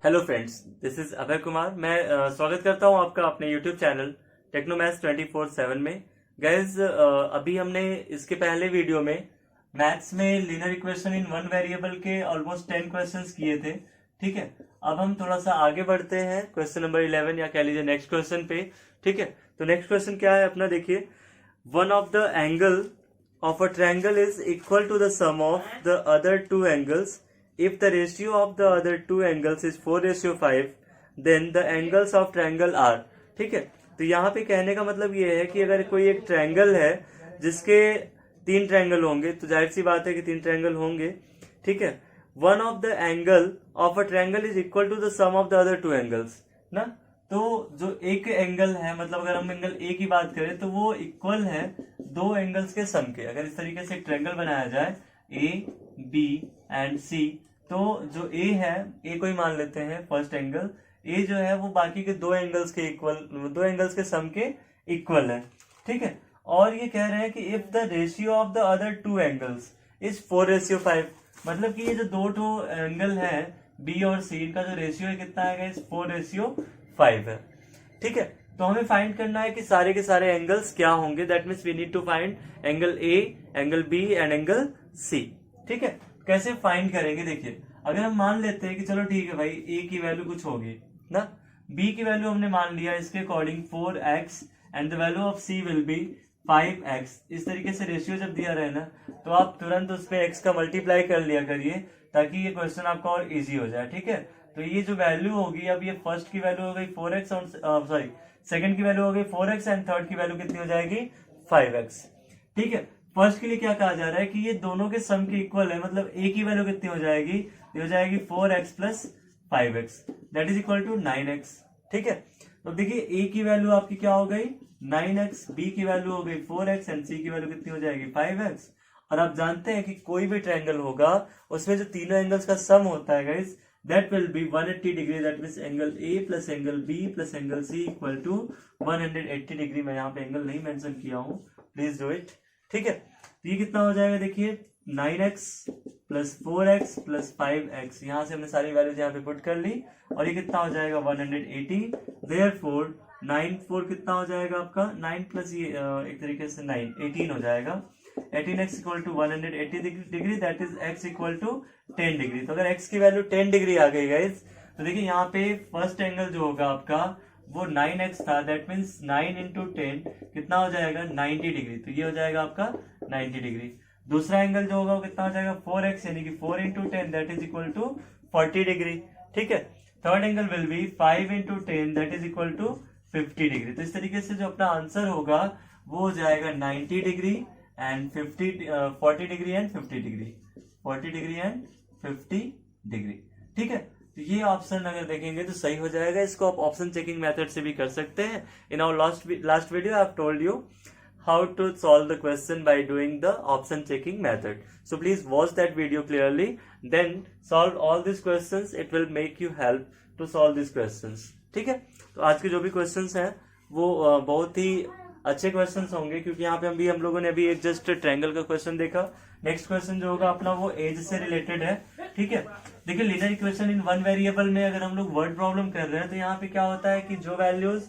Hello friends, this is Abhay Kumar. मैं स्वागत करता हूं आपका अपने यूट्यूब चैनल टेक्नोमैथ्स 24/7 में। गाइज, अभी हमने इसके पहले वीडियो में मैथ्स में linear equation in one variable के ऑलमोस्ट 10 क्वेश्चंस किए थे। ठीक है, अब हम थोड़ा सा आगे बढ़ते हैं क्वेश्चन नंबर 11 या कह लीजिए नेक्स्ट क्वेश्चन पे। ठीक है, तो नेक्स्ट क्वेश्चन क्या है अपना, देखिए। One of the angle of a triangle is equal to the sum of the other two angles. If the ratio of the other two angles is 4:5, then the angles of triangle are। ठीक है, तो यहाँ पे कहने का मतलब ये है कि अगर कोई एक ट्रायंगल है जिसके तीन ट्रायंगल होंगे, तो जाहिर सी बात है कि तीन ट्रायंगल होंगे। ठीक है, one of the angle of a triangle is equal to the sum of the other two angles ना। तो जो एक एंगल है, मतलब अगर हम एंगल ए की बात करें तो वो इक्वल है दो एंगल्स के सम के। अगर इस तरीके से एक ट्रायंगल बनाया जाए ए बी एंड सी, तो जो ए है, ए को ही मान लेते हैं फर्स्ट एंगल, ए जो है वो बाकी के दो एंगल्स के इक्वल, दो एंगल्स के सम के इक्वल है। ठीक है, और ये कह रहे हैं कि if the ratio of the other two angles is 4:5, मतलब कि ये जो दो एंगल है बी और सी, इनका जो रेशियो है कितना है, 4:5 है। ठीक है, तो हमें फाइंड करना है कि सारे के सारे एंगल्स क्या होंगे। That means we need to find angle A, angle B and angle C. ठीक है, कैसे फाइंड करेंगे, देखिए। अगर हम मान लेते हैं कि चलो ठीक है भाई, ए की वैल्यू कुछ होगी ना, बी की वैल्यू हमने मान लिया इसके according 4x and the value of C will be 5x। इस तरीके से रेशियो जब दिया रहे ना, तो आप तुरंत उस पर x का मल्टीप्लाई कर लिया करिए ताकि ये क्वेश्चन आपका और इजी हो जाए। ठीक है, तो ये जो वैल्यू होगी, अब ये फर्स्ट की वैल्यू हो गई 4x और सॉरी सेकंड की वैल्यू हो गई 4x एंड थर्ड की वैल्यू कितनी हो जाएगी 5x। ठीक है, फर्स्ट के लिए क्या कहा जा रहा है कि ये दोनों के सम के इक्वल है, मतलब a की वैल्यू कितनी हो जाएगी, ये हो जाएगी 4x plus 5x, that is equal to 9x। ठीक है, तो देखिए a की वैल्यू आपकी क्या हो गई 9x, b की वैल्यू हो गई 4x एंड c की वैल्यू कितनी हो जाएगी 5x। और आप जानते हैं कि कोई भी ट्रायंगल होगा उसमें जो तीनों एंगल्स का सम होता है guys, that will be 180 degree। that means angle A plus angle B plus angle C equal to 180 degree। मैं यहाँ पे एंगल नहीं मेंशन किया हूँ, प्लीज डू इट। ठीक है, तो ये कितना हो जाएगा, देखिए 9x plus 4x plus 5x, यहाँ से हमने सारी वैल्यूज यहाँ पे पुट कर ली और ये कितना हो जाएगा 180। देयरफॉर 9 4 कितना हो जाएगा आपका 9 प्लस ये एक तरीके से 9 18 हो जाएगा। 18x equal to 180 degree, that is x equal to 10 degree. तो अगर x की वैल्यू 10 डिग्री आ गई गाइस, तो देखिए यहाँ पे फर्स्ट एंगल जो होगा आपका वो 9x था, दैट मीन्स 9 इंटू 10 कितना हो जाएगा 90 डिग्री, तो ये हो जाएगा आपका 90 डिग्री। दूसरा एंगल जो होगा वो कितना हो जाएगा 4x, यानी कि 4 into 10 that is equal to 40 degree. ठीक है, third angle will be 5 into 10 that is equal to 50 degree. तो इस तरीके से जो अपना आंसर होगा वो हो जाएगा 90 degree and 40 degree and 50 degree, 40 degree and 50 degree. ठीक है, तो ये ऑप्शन अगर देखेंगे तो सही हो जाएगा। इसको आप ऑप्शन चेकिंग मेथड से भी कर सकते हैं। In our last video I have told you how to solve the question by doing the option checking method, so please watch that video clearly, then solve all these questions, it will make you help to solve these questions। ठीक है, तो आज के जो भी questions हैं वो बहुत ही अच्छे क्वेश्चंस होंगे, क्योंकि यहाँ पे हम लोगों ने अभी एक जस्ट ट्रायंगल का क्वेश्चन देखा। नेक्स्ट क्वेश्चन जो होगा अपना वो एज से रिलेटेड है। ठीक है, देखिए linear equation in one variable में अगर हम लोग वर्ड प्रॉब्लम कर रहे हैं तो यहाँ पे क्या होता है कि जो वैल्यूज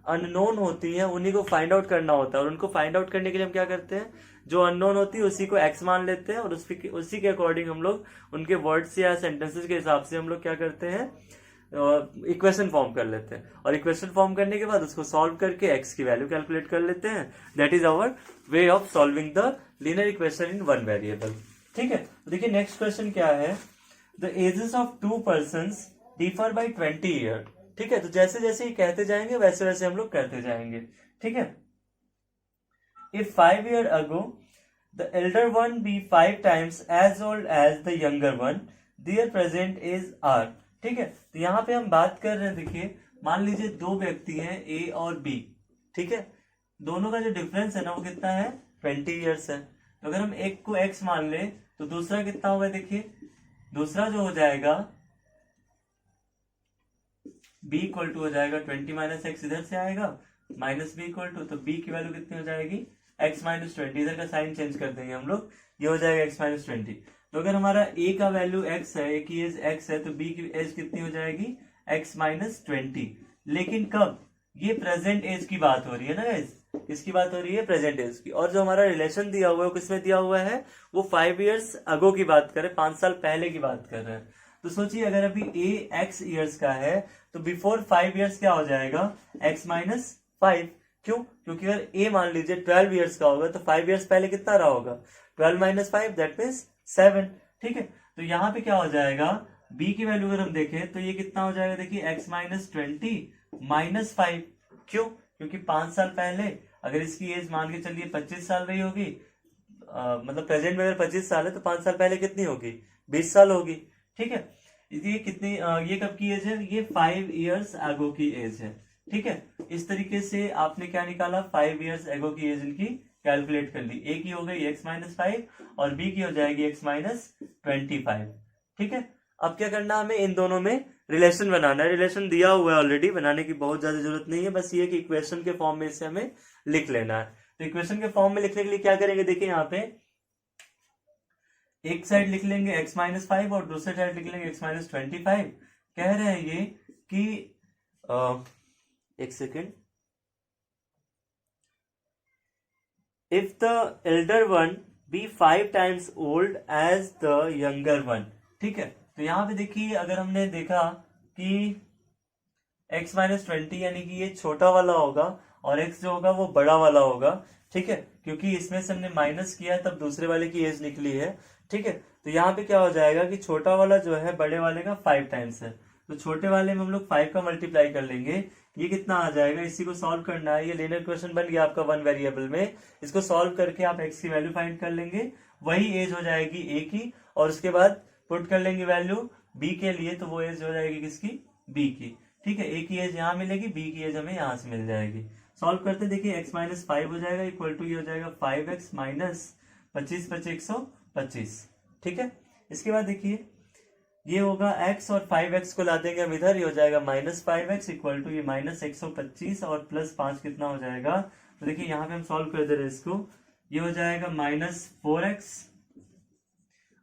अननोन होती हैं उन्हीं को फाइंड आउट करना होता है, और उनको फाइंड आउट करने के लिए हम क्या करते हैं, जो अननोन होती है उसी को x मान लेते हैं और उसी के अकॉर्डिंग हम लोग उनके वर्ड्स या सेंटेंसेस के हिसाब से हम लोग क्या करते हैं, इक्वेशन फॉर्म कर लेते हैं, और इक्वेशन फॉर्म करने के बाद उसको सॉल्व करके x की वैल्यू कैलकुलेट कर लेते हैं। That is our way of solving the linear equation in one variable. ठीक है, तो देखिए नेक्स्ट क्वेश्चन क्या है, the ages of two persons differ by 20 year. ठीक है, तो जैसे जैसे ही कहते जाएंगे वैसे वैसे हम लोग करते जाएंगे। ठीक है, if 5 years ago the elder one be 5 times as old as the younger one, their present age are। ठीक है, तो यहाँ पे हम बात कर रहे हैं, देखिए मान लीजिए दो व्यक्ति हैं ए और बी। ठीक है, दोनों का जो डिफरेंस है ना वो कितना है 20 ईयर्स है। तो अगर हम एक को x मान ले तो दूसरा कितना होगा, देखिए दूसरा जो हो जाएगा b इक्वल टू हो जाएगा 20 माइनस एक्स, इधर से आएगा माइनस b इक्वल टू, तो b की वैल्यू कितनी हो जाएगी x माइनस 20, इधर का साइन चेंज कर देंगे हम लोग, ये हो जाएगा x माइनस 20। तो अगर हमारा ए का वैल्यू x है, ए की एज x है, तो b की एज कितनी हो जाएगी x माइनस 20। लेकिन कब, ये प्रेजेंट एज की बात हो रही है ना गाइस, किसकी बात हो रही है, प्रेजेंट एज की। और जो हमारा रिलेशन दिया हुआ है वो किसमें दिया हुआ है, वो 5 ईयर्स अगो की बात कर रहे हैं, 5 साल पहले की बात कर रहे हैं। तो सोचिए अगर अभी ए x ईयर्स का है तो बिफोर 5 ईयर्स क्या हो जाएगा, x माइनस 5। क्यों, क्योंकि अगर a मान लीजिए 12 ईयर्स का होगा तो 5 ईयर्स पहले कितना रहा होगा, 12 माइनस 5 दैट मीन्स 7। ठीक है, तो यहाँ पे क्या हो जाएगा, b की वैल्यू अगर हम देखें तो ये कितना हो जाएगा, देखिए x माइनस 20 माइनस 5। क्यों, क्योंकि 5 साल पहले अगर इसकी एज मान के चलिए 25 साल रही होगी, मतलब प्रेजेंट में अगर 25 साल है तो 5 साल पहले कितनी होगी, 20 साल होगी। ठीक है, ये कितनी ये कब की एज है, ये 5 ईयर्स अगो की एज है। ठीक है, इस तरीके से आपने क्या निकाला, 5 ईयर्स अगो की एज इनकी कैलकुलेट कर ली। ए की हो गई x माइनस 5 और बी की हो जाएगी x माइनस 25। ठीक है, अब क्या करना, हमें इन दोनों में रिलेशन बनाना है। रिलेशन दिया हुआ है ऑलरेडी, बनाने की बहुत ज्यादा जरूरत नहीं है, बस ये कि इक्वेशन के फॉर्म में इसे हमें लिख लेना है। तो इक्वेशन के फॉर्म में लिखने के लिए क्या करेंगे, देखिए यहाँ पे एक साइड लिख लेंगे x माइनस 5 और दूसरे साइड लिख लेंगे x माइनस 25। कह रहे हैं ये कि एक second, if the elder one be 5 times old as the younger one. ठीक है, तो यहाँ पे देखिए अगर हमने देखा कि x माइनस 20 यानी कि ये छोटा वाला होगा और x जो होगा वो बड़ा वाला होगा। ठीक है, क्योंकि इसमें से हमने माइनस किया तब दूसरे वाले की एज निकली है। ठीक है, तो यहाँ पे क्या हो जाएगा कि छोटा वाला जो है बड़े वाले का 5 टाइम्स है, तो छोटे वाले में हम लोग 5 का मल्टीप्लाई कर लेंगे। ये कितना आ जाएगा, इसी को सॉल्व करना है। ये लीनियर इक्वेशन बन गया आपका वन वेरिएबल में, इसको सॉल्व करके आप x की वैल्यू फाइंड कर लेंगे, वही एज हो जाएगी a की, और उसके बाद पुट कर लेंगे वैल्यू b के लिए, तो वो एज हो जाएगी किसकी, b की। ठीक है, a की एज यहाँ मिलेगी, b की एज हमें यहाँ से मिल जाएगी। सॉल्व करते देखिए x माइनस 5 हो जाएगा इक्वल टू ये हो जाएगा 5x माइनस 25 25 125। ठीक है, इसके बाद देखिए ये होगा x और 5x को ला देंगे हम इधर, ये हो जाएगा माइनस 5x इक्वल टू ये माइनस 125 और प्लस 5 कितना हो जाएगा, तो देखिए यहाँ पे हम सॉल्व कर दे रहे हैं इसको, ये हो जाएगा माइनस 4x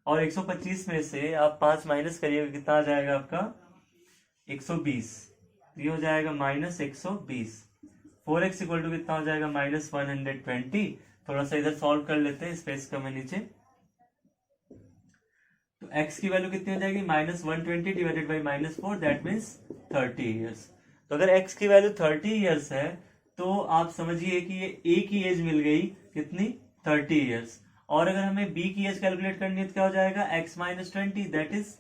और 125 में से आप 5 माइनस करिएगा, कितना आ जाएगा आपका 120, ये हो जाएगा माइनस 120। 4x इक्वल टू कितना हो जाएगा माइनस 120। थोड़ा सा इधर सॉल्व कर लेते हैं, स्पेस कम है नीचे, तो x की वैल्यू कितनी हो जाएगी minus 120 divided by minus 4 that means 30 years. तो अगर x की वैल्यू 30 ईयर्स है तो आप समझिए कि ये a की एज मिल गई कितनी 30 ईयर्स, और अगर हमें b की एज कैलकुलेट करनी है तो क्या हो जाएगा x minus 20 that is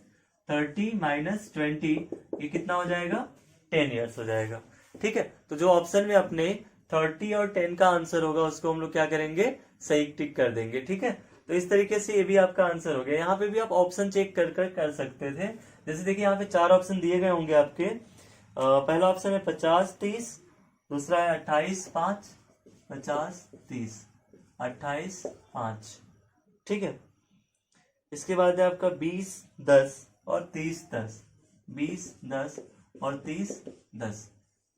30 minus 20, ये कितना हो जाएगा 10 ईयर्स हो जाएगा। ठीक है, तो जो ऑप्शन में अपने 30 और 10 का आंसर होगा उसको हम लोग क्या करेंगे, सही टिक कर देंगे। ठीक है, तो इस तरीके से ये भी आपका आंसर हो गया। यहाँ पे भी आप ऑप्शन चेक कर सकते थे, जैसे देखिए यहाँ पे 4 ऑप्शन दिए गए होंगे आपके। पहला ऑप्शन है 50 30, दूसरा है 28 5, 50 30, 28 5। ठीक है, इसके बाद है आपका 20 10 और 30 10, 20 10 और 30 10।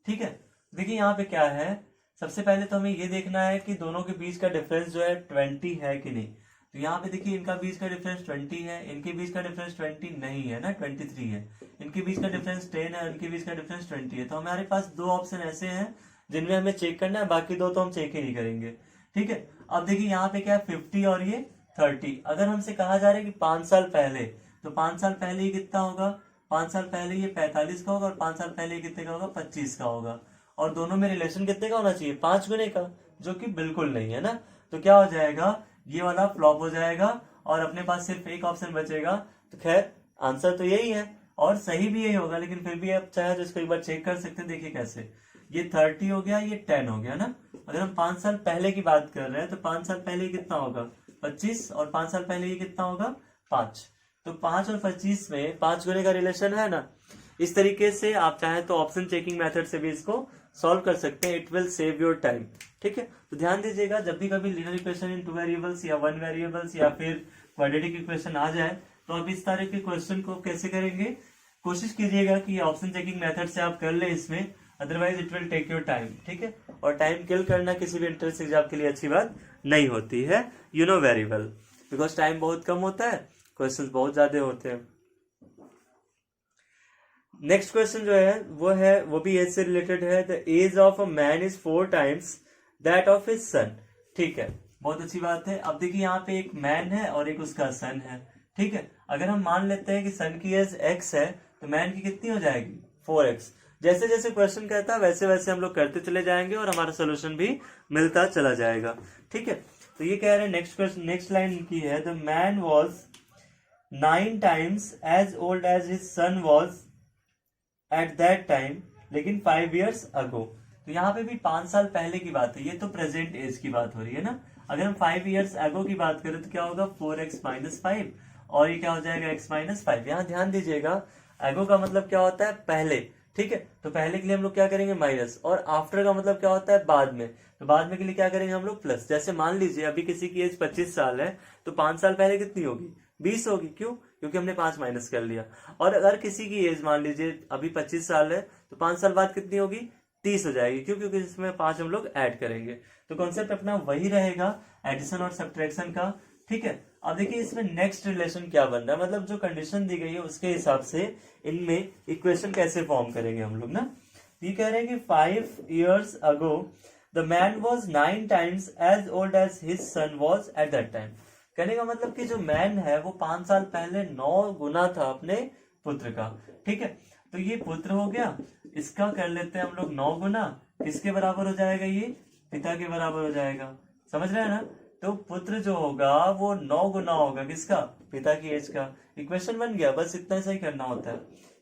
ठीक है, देखिए यहाँ पे क्या है, सबसे पहले तो हमें ये देखना है कि दोनों के बीच का डिफरेंस जो है 20 है कि नहीं। तो यहाँ पे देखिए इनका बीच का डिफरेंस 20 है, इनके बीच का डिफरेंस 20 नहीं है ना, 23 है। इनके बीच का डिफरेंस 10 है, इनके बीच का डिफरेंस 20 है। तो हमारे पास 2 ऑप्शन ऐसे हैं जिनमें हमें चेक करना है, बाकी 2 तो हम चेक ही नहीं करेंगे। ठीक है, अब देखिए यहाँ पे क्या है 50 और ये 30। अगर हमसे कहा जा रहा है कि 5 साल पहले, तो 5 साल पहले ये कितना होगा, 5 साल पहले ये 45 का होगा और 5 साल पहले ये कितने का होगा 25 का होगा, और दोनों में रिलेशन कितने का होना चाहिए 5 गुने का, जो कि बिल्कुल नहीं है ना। तो क्या हो जाएगा, ये वाला फ्लॉप हो जाएगा और अपने पास सिर्फ एक ऑप्शन बचेगा। तो खैर आंसर तो यही है और सही भी यही होगा, लेकिन फिर भी आप चाहे तो इसको एक बार चेक कर सकते हैं। देखिए कैसे, ये 30 हो गया, ये 10 हो गया ना। अगर हम 5 साल पहले की बात कर रहे हैं तो 5 साल पहले कितना होगा 25, और 5 साल पहले ये कितना होगा 5। तो 5 और 25 में 5 गुने का रिलेशन है ना। इस तरीके से आप चाहे तो ऑप्शन चेकिंग मेथड से भी इसको सॉल्व कर सकते हैं, it will save your time. ठीक है, तो ध्यान दीजिएगा जब भी कभी लीनियर इक्वेशन इन 2 वेरिएबल्स या 1 वेरिएबल्स या फिर क्वाड्रेटिक इक्वेशन आ जाए तो आप इस तरह के क्वेश्चन को कैसे करेंगे, कोशिश कीजिएगा कि ऑप्शन चेकिंग मेथड से आप कर ले इसमें, otherwise it will take your time. ठीक है, और टाइम किल करना किसी भी एंट्रेंस एग्जाम के लिए अच्छी बात नहीं होती है, you know very well, because time बहुत कम होता है क्वेश्चंस बहुत ज्यादा होते हैं। नेक्स्ट क्वेश्चन जो है वो भी एज से रिलेटेड है। The age of a man is 4 times that of his son. ठीक है, बहुत अच्छी बात है। अब देखिए यहाँ पे एक मैन है और एक उसका सन है। ठीक है, अगर हम मान लेते हैं कि सन की एज x है तो मैन की कितनी हो जाएगी 4x। जैसे जैसे क्वेश्चन कहता है वैसे वैसे हम लोग करते चले जाएंगे और हमारा सोल्यूशन भी मिलता चला जाएगा। ठीक है, तो ये कह रहे हैं नेक्स्ट क्वेश्चन, नेक्स्ट लाइन की है the man was 9 times as old as his son was at that time, लेकिन 5 years अगो। तो यहाँ पे भी 5 साल पहले की बात है, ये तो प्रेजेंट एज की बात हो रही है ना। अगर हम 5 years अगो की बात करें तो क्या होगा 4x - 5 और ये क्या हो जाएगा x - 5। यहाँ ध्यान दीजिएगा अगो का मतलब क्या होता है पहले। ठीक है, तो पहले के लिए हम लोग क्या करेंगे माइनस, और आफ्टर का मतलब क्या होता है बाद में। तो बाद में के लिए क्या करेंगे हम लोग प्लस। जैसे मान लीजिए अभी किसी की एज 25 साल है तो 5 साल पहले कितनी होगी 20 होगी। क्यों? क्योंकि हमने 5 माइनस कर लिया। और अगर किसी की एज मान लीजिए अभी 25 साल है तो 5 साल बाद कितनी होगी 30 हो जाएगी। क्यों? क्योंकि इसमें 5 हम लोग ऐड करेंगे। तो कॉन्सेप्ट अपना वही रहेगा एडिशन और सब्ट्रैक्शन का। ठीक है, अब देखिए इसमें नेक्स्ट रिलेशन क्या बन रहा है, मतलब जो कंडीशन दी गई है उसके हिसाब से इनमें इक्वेशन कैसे फॉर्म करेंगे हम लोग ना। ये कह रहे हैं कि 5 years ago the man was 9 times as old as his son was at that time. कहने का मतलब कि जो मैन है वो 5 साल पहले 9 गुना था अपने पुत्र का। ठीक है, तो ये पुत्र हो गया, इसका कर लेते हैं हम लोग 9 गुना। किसके बराबर हो जाएगा ये पिता के बराबर हो जाएगा। समझ रहे हैं ना। तो पुत्र जो होगा वो 9 गुना होगा किसका पिता की एज का। इक्वेशन बन गया, बस इतना सा ही करना होता है।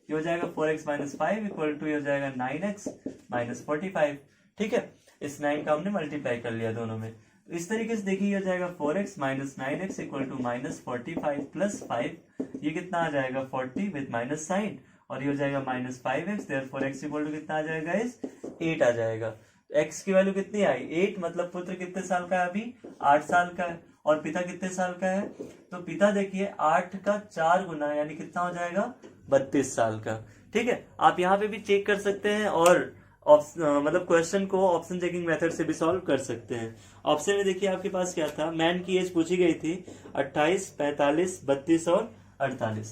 ये हो जाएगा 4x - 5 इक्वल टू ये हो जाएगा 9x - 45। ठीक है, इस 9 का हमने मल्टीप्लाई कर लिया दोनों में। तो इस तरीके से देखिए ये हो जाएगा 4x - 9x equal to -45 plus 5। ये कितना आ जाएगा 40 विद माइनस साइन, और ये हो जाएगा -5x। Therefore x equal to कितना आ जाएगा इस 8 आ जाएगा। x की वैल्यू कितनी आई 8, मतलब पुत्र कितने साल का है अभी 8 साल का है, और पिता कितने साल का है तो पिता देखिए 8 का 4 गुना यानी कितना हो जाएगा 32 साल का। ठीक है, आप यहाँ पे भी चेक कर सकते हैं और मतलब क्वेश्चन को ऑप्शन चेकिंग मेथड से भी सॉल्व कर सकते हैं। ऑप्शन में देखिए आपके पास क्या था, मैन की एज पूछी गई थी 28, 45, 32 और 48।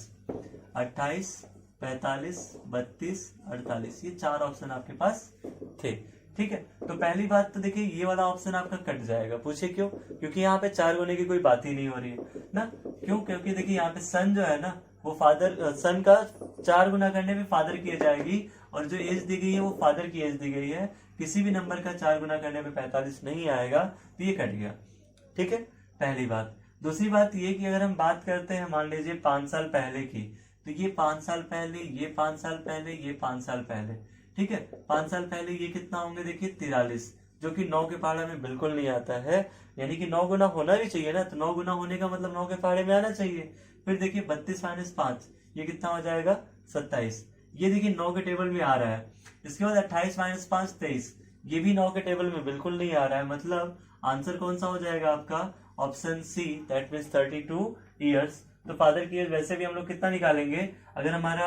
28, 45, 32, 48 ये 4 ऑप्शन आपके पास थे। ठीक है, तो पहली बात तो देखिए ये वाला ऑप्शन आपका कट जाएगा। पूछे क्यों? क्योंकि यहाँ पे 4 गुने की कोई बात ही नहीं हो रही है ना। क्यों? क्योंकि देखिए यहाँ पे सन जो है ना वो फादर, सन का 4 गुना करने में फादर की एज आएगी, और जो एज दी गई है वो फादर की एज दी गई है। किसी भी नंबर का 4 गुना करने में 45 नहीं आएगा, तो ये कट गया। ठीक है, पहली बात। दूसरी बात ये कि अगर हम बात करते हैं मान लीजिए 5 साल पहले की, तो ये 5 साल पहले, ये 5 साल पहले, ये 5 साल पहले। ठीक है, 5 साल पहले ये कितना होंगे देखिए 43, जो कि 9 के पहाड़े में बिल्कुल नहीं आता है। यानी कि 9 गुना होना भी चाहिए ना, तो 9 गुना होने का मतलब 9 के पहाड़े में आना चाहिए। फिर देखिए 32 - 5 ये कितना हो जाएगा 27। ये देखिए 9 के टेबल में आ रहा है। इसके बाद 28 - 5 23, ये भी 9 के टेबल में बिल्कुल नहीं आ रहा है। मतलब आंसर कौन सा हो जाएगा आपका option C, that means 32 years. तो फादर की एज वैसे भी हम लोग कितना निकालेंगे, अगर हमारा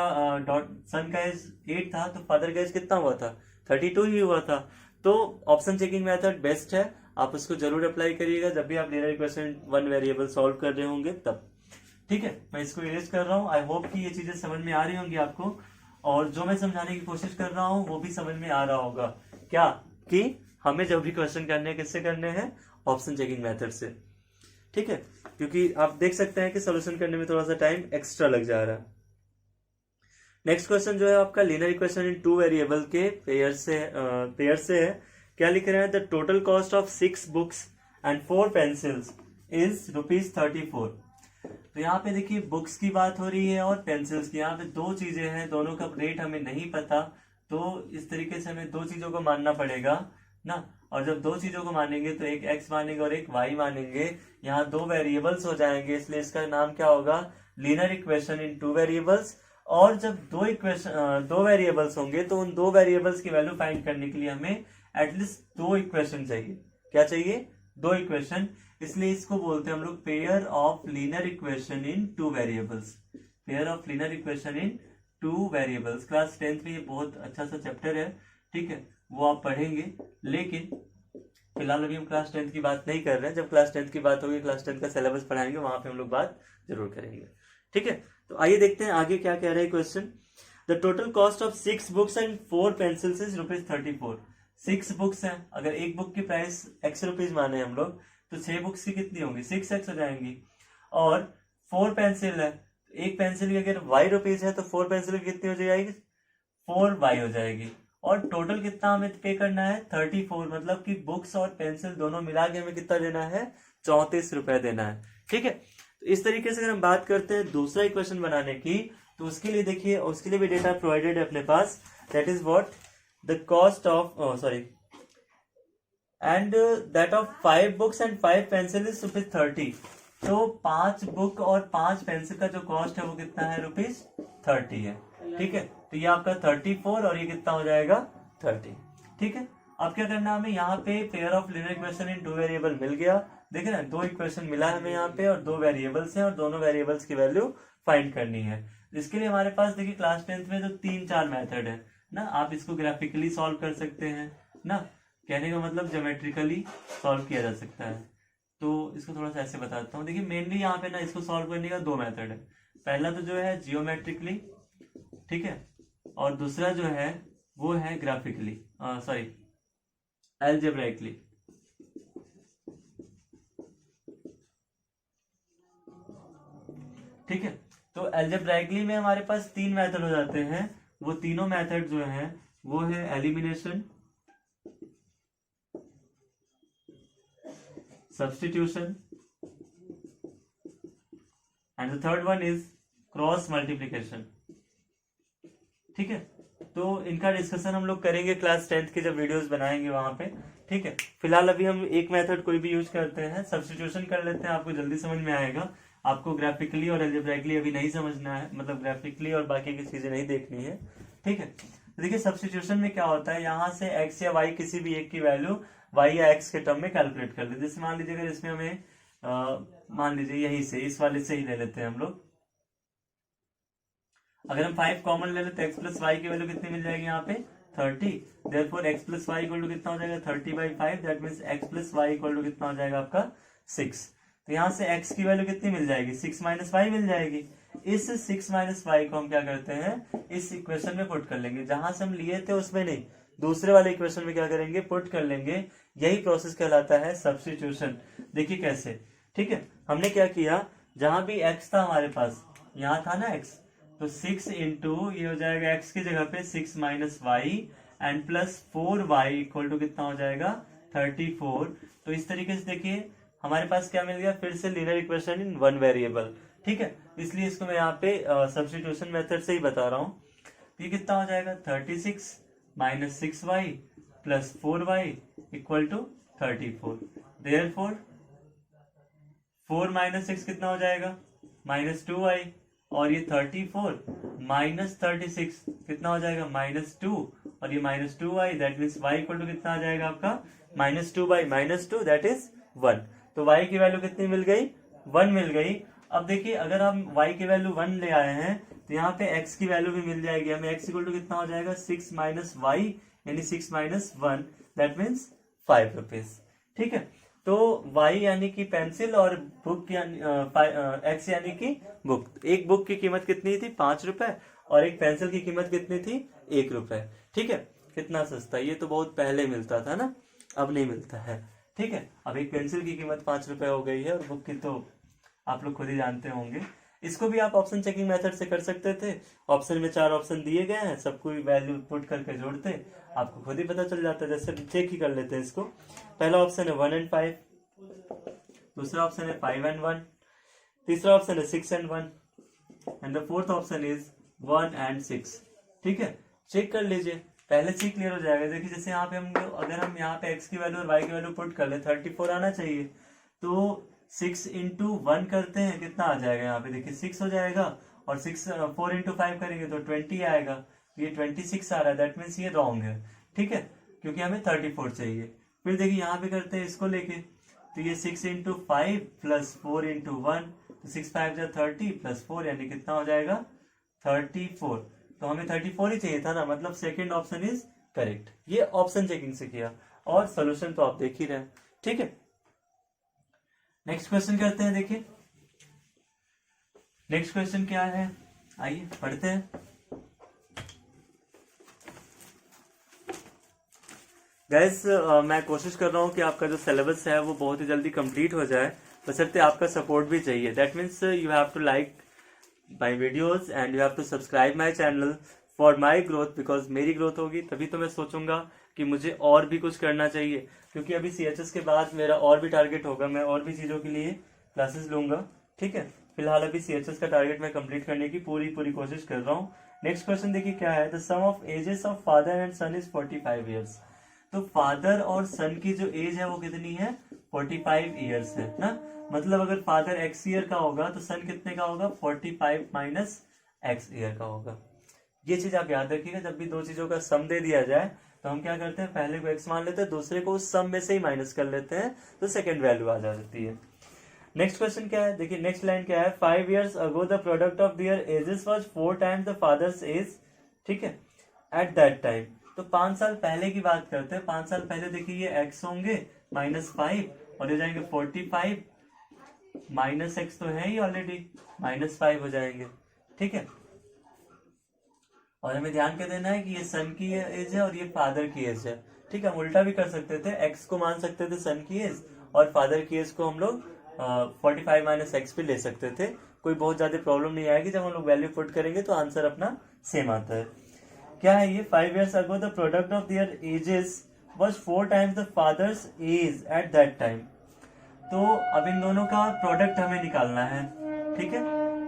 सन का एज 8 था तो फादर का एज कितना हुआ था 32 ही हुआ था। तो ऑप्शन चेकिंग मेथड बेस्ट है, आप उसको जरूर अप्लाई करिएगा जब भी आप लीनियर इक्वेशन 1 वेरिएबल सॉल्व कर रहे होंगे तब। ठीक है, मैं इसको इरेज कर रहा हूँ। आई होप कि ये चीजें समझ में आ रही होंगी आपको, और जो मैं समझाने की कोशिश कर रहा हूँ वो भी समझ में आ रहा होगा। क्या कि हमें जब भी क्वेश्चन करने हैं किससे करने हैं, ऑप्शन चेकिंग मेथड से। ठीक है, क्योंकि आप देख सकते हैं कि सोल्यूशन करने में थोड़ा सा टाइम एक्स्ट्रा लग जा रहा है। नेक्स्ट क्वेश्चन जो है आपका लीनियर इक्वेशन इन 2 वेरिएबल के पेयर से है। क्या लिख रहे हैं, the total cost of 6 books and 4 pencils is ₹34। तो यहाँ पे देखिए बुक्स की बात हो रही है और पेंसिल्स की। यहाँ पे 2 चीजें हैं, दोनों का रेट हमें नहीं पता, तो इस तरीके से हमें 2 चीजों को मानना पड़ेगा ना। और जब 2 चीजों को मानेंगे तो एक x मानेंगे और एक y मानेंगे। यहाँ 2 वेरिएबल्स हो जाएंगे, इसलिए इसका नाम क्या होगा लीनियर इक्वेशन इन 2 वेरिएबल्स। और जब 2 वेरिएबल्स होंगे तो उन 2 वेरिएबल्स की वैल्यू फाइंड करने के लिए हमें एटलीस्ट 2 इक्वेशन चाहिए। क्या चाहिए 2 इक्वेशन, इसलिए इसको बोलते हैं हम लोग pair of linear equation in 2 variables. Pair of linear equation in 2 variables. Class 10th में ये बहुत अच्छा सा चैप्टर है। ठीक है, वो आप पढ़ेंगे, लेकिन फिलहाल अभी हम क्लास 10th की बात नहीं कर रहे हैं। जब क्लास 10th की बात होगी, क्लास 10th का सिलेबस पढ़ाएंगे, वहां पे हम लोग बात जरूर करेंगे। ठीक है, तो आइए देखते हैं आगे क्या कह रहा है question. The total cost of 6 books and 4 pencils is ₹34। 6 books हैं, अगर एक बुक की प्राइस x रुपीज माने हम लोग, तो 6 बुक्स की कितनी होंगी, 6x हो जाएंगी। और 4 पेंसिल है, एक पेंसिल की अगर y रुपीज है तो 4 पेंसिल की कितनी हो जाएगी, 4y हो जाएगी। और टोटल कितना हमें पे करना है, 34, मतलब कि बुक्स और पेंसिल दोनों मिला के हमें कितना देना है, 34 रुपए देना है। ठीक है, तो इस तरीके से अगर हम बात करते हैं दूसरा इक्वेशन बनाने की, तो उसके लिए देखिए, उसके लिए भी डेटा प्रोवाइडेड है अपने पास, that is what the cost of and that of 5 books and 5 pencil is ₹30। तो 5 बुक और 5 पेंसिल का जो कॉस्ट है वो कितना है, ₹30 है। ठीक है, तो ये आपका 34 और ये कितना हो जाएगा, 30। ठीक है, अब क्या करना है हमें, यहाँ पे pair of linear equation in 2 variable मिल गया, देखे ना, 2 इक्वेशन मिला है हमें यहाँ पे और 2 वेरिएबल्स हैं और दोनों वेरिएबल्स की वैल्यू फाइंड करनी है। इसके लिए हमारे पास देखिए क्लास 10th में तो 3-4 मेथड है ना, आप इसको ग्राफिकली सॉल्व कर सकते हैं ना, कहने का मतलब ज्योमेट्रिकली सॉल्व किया जा सकता है। तो इसको थोड़ा सा ऐसे बताता हूँ, देखिए मेनली यहाँ पे ना इसको सॉल्व करने का 2 मेथड है। पहला तो जो है जियोमेट्रिकली, ठीक है, और दूसरा जो है वो है ग्राफिकली, सॉरी एल्जेब्राइकली। ठीक है, तो एल्जेब्राइकली में हमारे पास 3 मेथड हो जाते हैं, वो तीनों मेथड जो हैं वो है elimination, substitution and the third one is cross multiplication. ठीक है, तो इनका डिस्कशन हम लोग करेंगे क्लास 10th के जब वीडियोस बनाएंगे वहां पे। ठीक है, फिलहाल अभी हम एक मेथड कोई भी यूज करते हैं, सब्स्टिट्यूशन कर लेते हैं, आपको जल्दी समझ में आएगा। आपको ग्राफिकली और एल्जेब्राइकली अभी नहीं समझना है, मतलब ग्राफिकली और बाकी की चीजें नहीं देखनी है। ठीक है, तो देखिए सब्स्टिट्यूशन में क्या होता है, यहाँ से x या y किसी भी एक की वैल्यू y या x के टर्म में कैलकुलेट कर लेते। जैसे मान लीजिए अगर इसमें हमें मान लीजिए यही से, इस वाले से ही ले लेते हैं हम लोग, अगर हम 5 कॉमन ले लेते हैं, x प्लस वाई की वैल्यू कितनी मिल जाएगी यहाँ पे, 30। Therefore x plus Y equal to कितना हो जाएगा, 30/5, that means x plus Y equal to कितना हो जाएगा आपका 6। तो यहाँ से x की वैल्यू कितनी मिल जाएगी, 6 माइनस वाई मिल जाएगी। इस 6 माइनस वाई को हम क्या करते हैं, इस इक्वेशन में पुट कर लेंगे, जहां से हम लिए थे उसमें नहीं, दूसरे वाले इक्वेशन में क्या करेंगे, पुट कर लेंगे। यही प्रोसेस कहलाता है सब्स्टिट्यूशन। देखिए कैसे, ठीक है, हमने क्या किया, जहां भी x था हमारे पास, यहाँ था ना x, तो 6 इंटू ये हो जाएगा x की जगह पे 6 minus Y and plus 4y equal to कितना हो जाएगा, 34। तो इस तरीके से देखिए हमारे पास क्या मिल गया, फिर से लीनियर इक्वेशन इन 1 वेरिएबल। ठीक है, इसलिए इसको मैं यहाँ पे सब्स्टिट्यूशन मेथड से ही बता रहा हूँ। तो ये कितना हो जाएगा, 36 minus 6y plus 4y equal to 34। Therefore 4 minus 6 कितना हो जाएगा, -2y, और ये 34 माइनस 36 कितना हो जाएगा, -2, और ये -2y, that means y equal to कितना आ जाएगा आपका, -2/-2 दैट इज 1। तो y की वैल्यू कितनी मिल गई, 1 मिल गई। अब देखिए अगर हम y की वैल्यू 1 ले आए हैं, तो यहाँ पे x की वैल्यू भी मिल जाएगी हमें, x इक्वल टू कितना हो जाएगा, 6 माइनस वाई यानी 6 माइनस 1, दैट मीन्स 5 रुपीज। ठीक है, तो y यानी कि पेंसिल और बुक यानी x यानी कि बुक। एक बुक की कीमत कितनी थी, 5 रुपए, और एक पेंसिल की कीमत कितनी थी, 1 रुपए। ठीक है, कितना सस्ता, ये तो बहुत पहले मिलता था ना, अब नहीं मिलता है। ठीक है, अब एक पेंसिल की कीमत 5 रुपए हो गई है, और बुक की तो आप लोग खुद ही जानते होंगे। इसको भी आप ऑप्शन चेकिंग मेथड से कर सकते थे, ऑप्शन में 4 ऑप्शन दिए गए हैं, सबको वैल्यू पुट करके जोड़ते, आपको खुद ही पता चल जाता है। जैसे चेक ही कर लेते हैं इसको, पहला ऑप्शन है 1 and 5, दूसरा ऑप्शन है 5 and 1, तीसरा ऑप्शन है 6 and 1, and the fourth option is 1 and 6। ठीक है, चेक कर लीजिए, पहले से ही क्लियर हो जाएगा। देखिए जैसे यहाँ पे हम अगर हम यहाँ पे x की वैल्यू और y की वैल्यू पुट कर ले, 34 आना चाहिए, तो 6 इंटू 1 करते हैं, कितना आ जाएगा यहाँ पे, देखिए 6 हो जाएगा, और 4 इंटू 5 करेंगे तो 20 आएगा, ये 26 आ रहा है, दैट मीन्स ये रॉन्ग है। ठीक है, क्योंकि हमें 34 चाहिए। फिर देखिए यहाँ पे करते हैं इसको लेके, तो ये 6 इंटू 5 प्लस 4 इंटू 1, तो 6 5 जा 30 प्लस 4 यानी कितना हो जाएगा, 34। तो हमें 34 ही चाहिए था ना, मतलब सेकंड ऑप्शन इज करेक्ट। ये ऑप्शन चेकिंग से किया, और सोल्यूशन तो आप देख ही रहे हैं। ठीक है, नेक्स्ट क्वेश्चन करते हैं। देखिए नेक्स्ट क्वेश्चन क्या है, आइए पढ़ते हैं। गाइस मैं कोशिश कर रहा हूँ कि आपका जो सिलेबस है वो बहुत ही जल्दी कंप्लीट हो जाए, बशर्ते आपका सपोर्ट भी चाहिए। That means you have to like my videos and you have to subscribe my channel for my growth, because मेरी ग्रोथ होगी तभी तो मैं सोचूंगा कि मुझे और भी कुछ करना चाहिए, क्योंकि अभी CHS के बाद मेरा और भी टारगेट होगा, मैं और भी चीज़ों के लिए क्लासेस लूंगा। ठीक है, फिलहाल अभी CHS का टारगेट मैं कंप्लीट करने की पूरी कोशिश कर रहा हूँ। नेक्स्ट क्वेश्चन देखिए क्या है, the sum of ages of father and son is 45 years. तो फादर और सन की जो एज है वो कितनी है, 45 ईयर्स है ना। मतलब अगर फादर x ईयर का होगा तो सन कितने का होगा, 45 माइनस x ईयर का होगा। ये चीज आप याद रखिएगा, जब भी दो चीजों का सम दे दिया जाए तो हम क्या करते हैं, पहले को x मान लेते हैं, दूसरे को उस सम में से ही माइनस कर लेते हैं, तो सेकंड वैल्यू आ जाती है। नेक्स्ट क्वेश्चन क्या है, देखिए नेक्स्ट लाइन क्या है, 5 years ago the product of their ages was 4 times the father's age। ठीक है, एट दैट टाइम, तो 5 साल पहले की बात करते हैं। 5 साल पहले देखिए ये x होंगे -5 और हो जाएंगे 45 माइनस x तो है ही ऑलरेडी, -5 हो जाएंगे। ठीक है, और हमें ध्यान क्या देना है कि ये सन की एज है और ये फादर की एज है। ठीक है, हम उल्टा भी कर सकते थे, x को मान सकते थे सन की एज और फादर की एज को हम लोग 45 माइनस एक्स भी ले सकते थे। कोई बहुत ज्यादा प्रॉब्लम नहीं आएगी, जब हम लोग वैल्यू पुट करेंगे तो आंसर अपना सेम आता है। क्या है ये, 5 years ago the product of their ages was 4 times the father's age at that time। तो अब इन दोनों का प्रोडक्ट हमें निकालना है। ठीक है,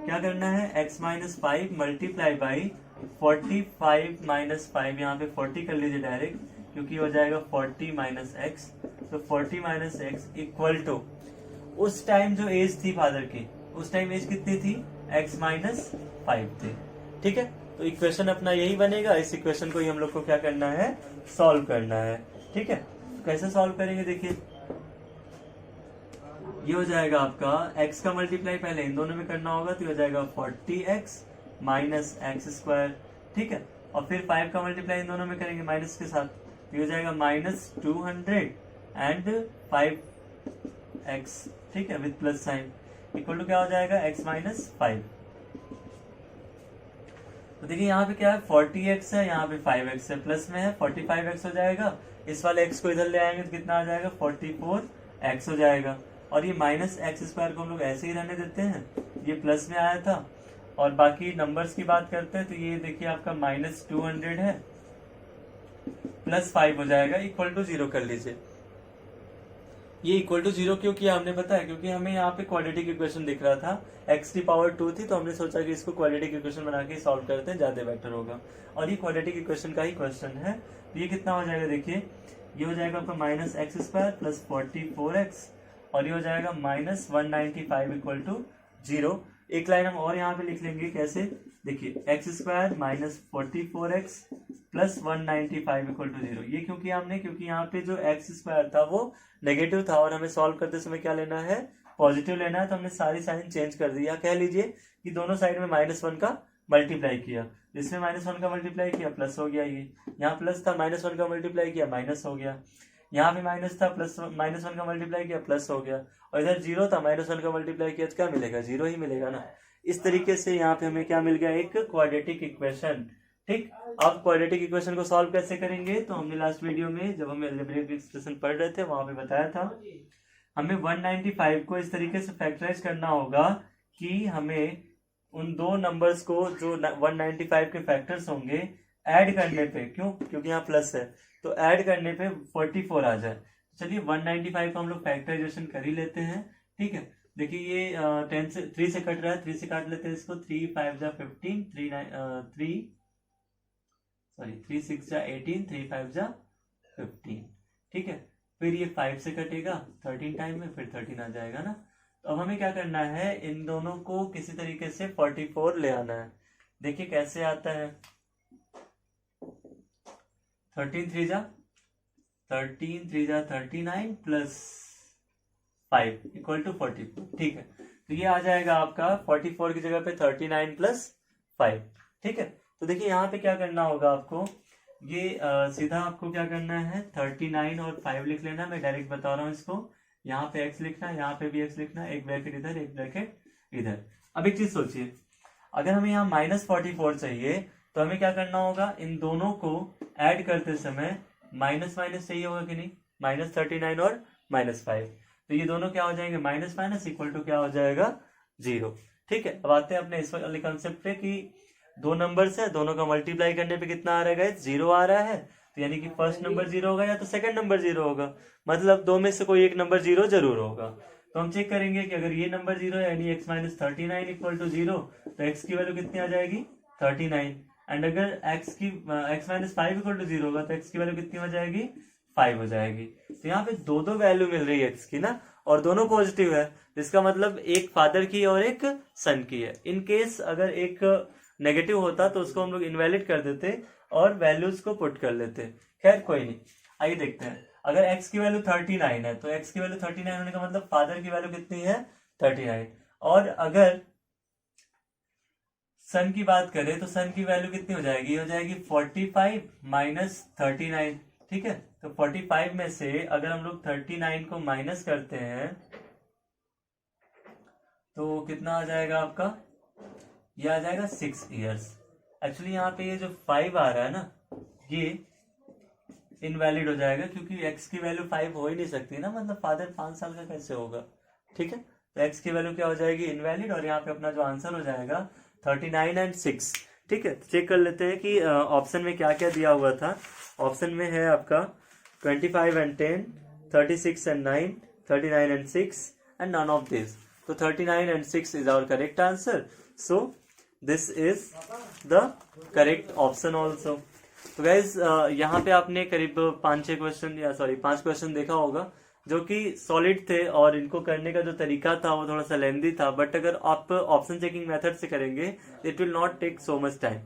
क्या करना है, x minus 5 multiply by 45 minus 5, यहाँ पे 40 कर लीजिए डायरेक्ट, क्योंकि हो जाएगा 40 माइनस एक्स। तो 40 माइनस एक्स इक्वल टू उस टाइम जो एज थी फादर की, उस टाइम एज कितनी थी, x माइनस 5 थी। ठीक है, तो इक्वेशन अपना यही बनेगा। इस इक्वेशन को ही हम लोग को क्या करना है, सॉल्व करना है। ठीक है, तो कैसे सॉल्व करेंगे, देखिए ये हो जाएगा आपका x का मल्टीप्लाई पहले इन दोनों में करना होगा, तो हो जाएगा 40x माइनस एक्स स्क्वायर। ठीक है, और फिर 5 का मल्टीप्लाई इन दोनों में करेंगे माइनस के साथ, तो हो जाएगा -200 एंड 5x। ठीक है, with plus sign, equal to क्या हो जाएगा, x माइनस 5। तो देखिए यहाँ पे क्या है, 40x है, यहाँ पे 5x है, प्लस में है 45x हो जाएगा। इस वाले x को इधर ले आएंगे तो कितना आ जाएगा, 44x हो जाएगा। और ये माइनस एक्स स्क्वायर को हम लोग ऐसे ही रहने देते हैं, ये प्लस में आया था। और बाकी नंबर्स की बात करते हैं तो ये देखिए आपका -200 है, प्लस 5 हो जाएगा, इक्वल टू 0 कर लीजिए। ये इक्वल टू 0 क्यों किया हमने पता है, क्योंकि हमें यहाँ पे क्वाड्रेटिक इक्वेशन दिख रहा था, x की पावर 2 थी, तो हमने सोचा कि इसको क्वाड्रेटिक इक्वेशन बना के सॉल्व करते हैं, ज्यादा बेटर होगा। और ये क्वाड्रेटिक इक्वेशन का ही क्वेश्चन है, तो ये कितना हो जाएगा, देखिए ये हो जाएगा आपका -x² प्लस 44x, और ये हो जाएगा -195 इक्वल टू 0। एक लाइन हम और यहाँ पे लिख लेंगे, कैसे, देखिए x² minus 44x plus 195 equal to 0। ये क्यों किया हमने, क्योंकि यहाँ पे जो x² था वो नेगेटिव था और हमें सॉल्व करते समय क्या लेना है, पॉजिटिव लेना है, तो हमने सारी साइन चेंज कर दी। या कह लीजिए कि दोनों साइड में -1 का मल्टीप्लाई किया, इसमें -1 का मल्टीप्लाई किया प्लस हो गया, ये यहाँ प्लस था, -1 का मल्टीप्लाई किया माइनस हो गया, यहाँ भी माइनस था, प्लस -1 का मल्टीप्लाई किया प्लस हो गया, और इधर 0 था, -1 का मल्टीप्लाई किया तो क्या मिलेगा, 0 ही मिलेगा ना। इस तरीके से यहाँ पे हमें क्या मिल गया, एक क्वाड्रेटिक इक्वेशन। ठीक, अब क्वाड्रेटिक इक्वेशन को सॉल्व कैसे करेंगे, तो हमने लास्ट वीडियो में जब हम अलजेब्रिक एक्सप्रेशन पढ़ रहे थे वहां पे बताया था, हमें 195 को इस तरीके से फैक्टराइज करना होगा कि हमें उन दो नंबर्स को जो 195 के फैक्टर्स होंगे ऐड करने पे, क्यों, क्योंकि यहाँ प्लस है, तो ऐड करने पे 44 आ जाए। चलिए 195 को हम लोग फैक्टराइजेशन कर ही लेते हैं। ठीक है, देखिए ये 10 से 3 से कट रहा है, 3 से काट लेते हैं इसको, 3 5 जा 15, 3 6 जा 18, 3 5 जा 15। ठीक है, फिर ये 5 से कटेगा 13 टाइम में, फिर 13 आ जाएगा ना। तो अब हमें क्या करना है, इन दोनों को किसी तरीके से 44 ले आना है। देखिए कैसे आता है, 13 3 जा 39 प्लस 5 इक्वल टू 44। ठीक है, तो ये आ जाएगा आपका 44 की जगह पे 39 प्लस 5। ठीक है, तो देखिए यहाँ पे क्या करना होगा आपको, ये सीधा आपको क्या करना है, 39 और 5 लिख लेना, मैं डायरेक्ट बता रहा हूँ इसको। यहाँ पे x लिखना है, यहाँ पे भी x लिखना है, एक ब्रैकेट इधर एक ब्रैकेट इधर। अब एक चीज सोचिए, अगर हमें यहाँ -44 चाहिए तो हमें क्या करना होगा, इन दोनों को ऐड करते समय माइनस माइनस चाहिए होगा कि नहीं, -39 और -5, तो ये दोनों क्या हो जाएंगे, माइनस माइनस इक्वल टू क्या हो जाएगा, 0। ठीक है, अब आते हैं अपने इस वाले कंसेप्ट पे कि दो नंबर्स है, दोनों का मल्टीप्लाई करने पे कितना आ रहा है, 0 आ रहा है, तो यानी कि फर्स्ट नंबर 0 होगा या तो सेकंड नंबर 0 होगा, मतलब दो में से कोई एक नंबर 0 जरूर होगा। तो हम चेक करेंगे कि अगर ये नंबर 0 है यानी x माइनस 39 इक्वल टू 0, तो x की वैल्यू कितनी आ जाएगी, 39। एंड अगर x माइनस 5 इक्वल टू 0 होगा तो x की वैल्यू कितनी हो जाएगी, 5 हो जाएगी। तो यहाँ पे दो दो वैल्यू मिल रही है x की ना, और दोनों पॉजिटिव है, इसका मतलब एक फादर की और एक सन की है। इन केस अगर एक नेगेटिव होता तो उसको हम लोग इनवैलिड कर देते और वैल्यूज को पुट कर लेते। खैर कोई नहीं, आइए देखते हैं। अगर x की वैल्यू 39 है तो x की वैल्यू 39 होने का मतलब फादर की वैल्यू कितनी है, 39। और अगर सन की बात करें तो सन की वैल्यू कितनी हो जाएगी, हो जाएगी 45 माइनस 39। ठीक है, तो 45 में से अगर हम लोग 39 को माइनस करते हैं तो कितना आ जाएगा आपका, ये आ जाएगा 6 इयर्स। एक्चुअली यहाँ पे ये जो 5 आ रहा है ना, ये इनवैलिड हो जाएगा क्योंकि x की वैल्यू 5 हो ही नहीं सकती ना, मतलब फादर 5 साल का कैसे होगा। ठीक है, तो x की वैल्यू क्या हो जाएगी, इनवैलिड, और यहाँ पे अपना जो आंसर हो जाएगा 39 एंड 6। ठीक है, तो चेक कर लेते हैं कि ऑप्शन में क्या क्या दिया हुआ था। ऑप्शन में है आपका 25 and 10, 36 and 9, 39 and 6 and none of this. तो 39 and 6 is our correct answer, so this is the correct option also. तो गाइज यहाँ पे आपने करीब 5-6 क्वेश्चन या सॉरी 5 क्वेश्चन देखा होगा जो कि सॉलिड थे, और इनको करने का जो तरीका था वो थोड़ा सा लेंदी था, बट अगर आप ऑप्शन चेकिंग मेथड से करेंगे it will not take so much time.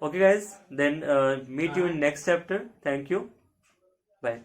Okay guys, then meet you in next chapter. Thank you, bye.